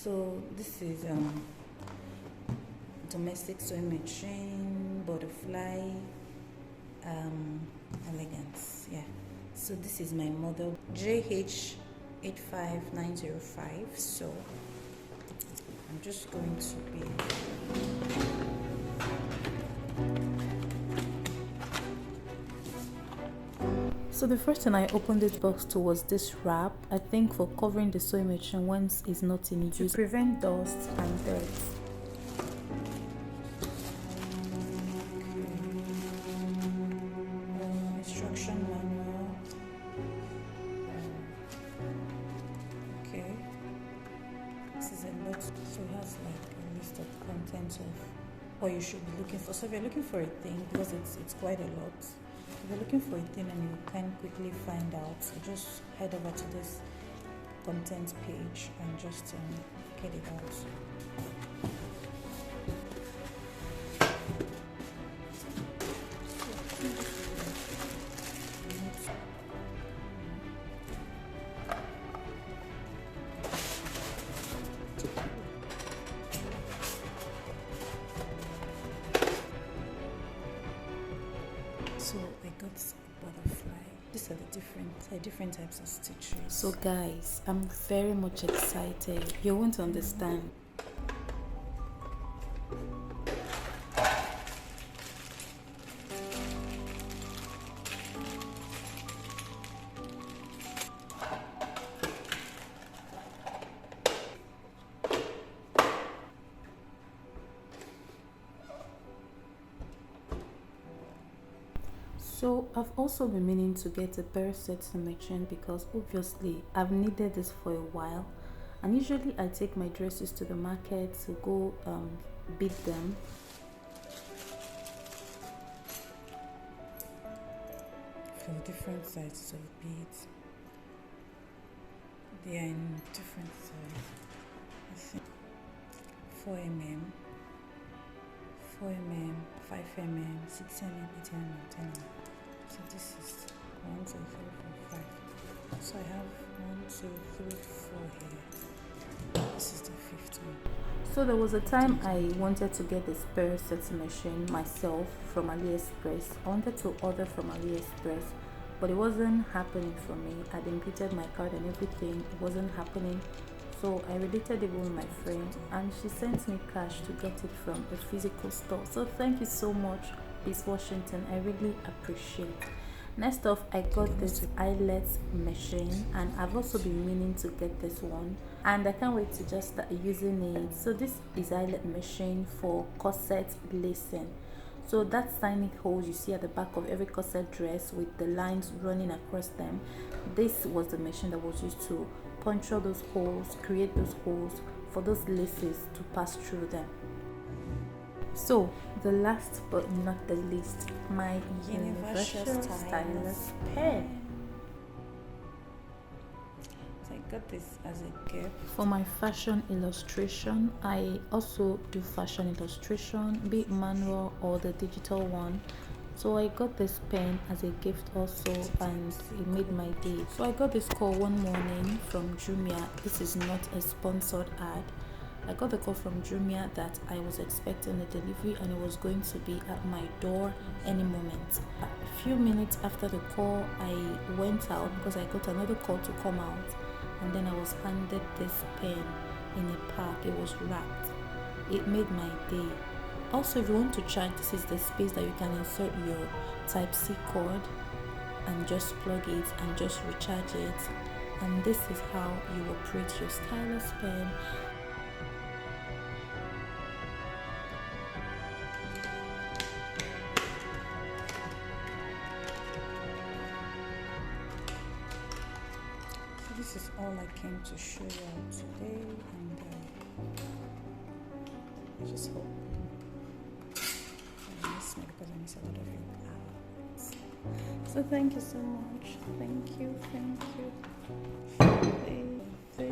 So this is domestic sewing machine, butterfly, elegance. Yeah. So this is my model JH85905. So I'm just going to be So the first thing I opened this box to was this wrap, I think for covering the sewing machine once it's not in use to prevent dust and dirt. Instruction manual. Okay. This is a lot, so it has like a list of contents of what you should be looking for. So if you're looking for a thing, because it's quite a lot. If you're looking for a thing and you can't quickly find out, so just head over to this content page and just get it out. So I got butterfly. These are the different types of stitches. So guys, I'm very much excited. You won't understand. So I've also been meaning to get a pair set machine because obviously I've needed this for a while, and usually I take my dresses to the market to go beat them. For different sizes of beads, they are in different sizes. I think 4 mm, 4 mm, 5 mm, 6 mm, 8 mm, 10 mm. So this is 1, 2, 3, 4, 5. So I have 1, 2, 3, 4 here. This is the 5th one. So there was a time I wanted to get this pair set machine myself from AliExpress. I wanted to order from AliExpress, but it wasn't happening for me. I'd inputted my card and everything. It wasn't happening. So I related it with my friend and she sent me cash to get it from a physical store. So thank you so much, Miss Washington. I really appreciate. Next off, I got this eyelet machine and I've also been meaning to get this one and I can't wait to just start using it. So this is eyelet machine for corset lacing. So that's tiny holes you see at the back of every corset dress with the lines running across them. This was the machine that was used to puncture those holes, create those holes for those laces to pass through them. So the last but not the least, my universal stylus pen. So I got this as a gift for my fashion illustration. I also do fashion illustration, be it manual or the digital one. So I got this pen as a gift also and it made my day. So I got this call one morning from Jumia. This is not a sponsored ad. I got the call from Jumia that I was expecting a delivery and it was going to be at my door any moment. A few minutes after the call, I went out because I got another call to come out, and then I was handed this pen in a pack. It was wrapped. It made my day. Also, if you want to charge, this is the space that you can insert your Type-C cord and just plug it and just recharge it. And this is how you operate your stylus pen. So this is all I came to show you out today, and I just hope miss me because I miss a lot of you. So thank you so much. Thank you. So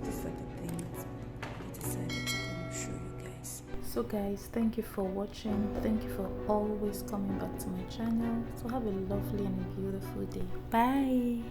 these are the things I decided to come show you guys. So guys, thank you for watching. Thank you for always coming back to my channel. So have a lovely and a beautiful day. Bye.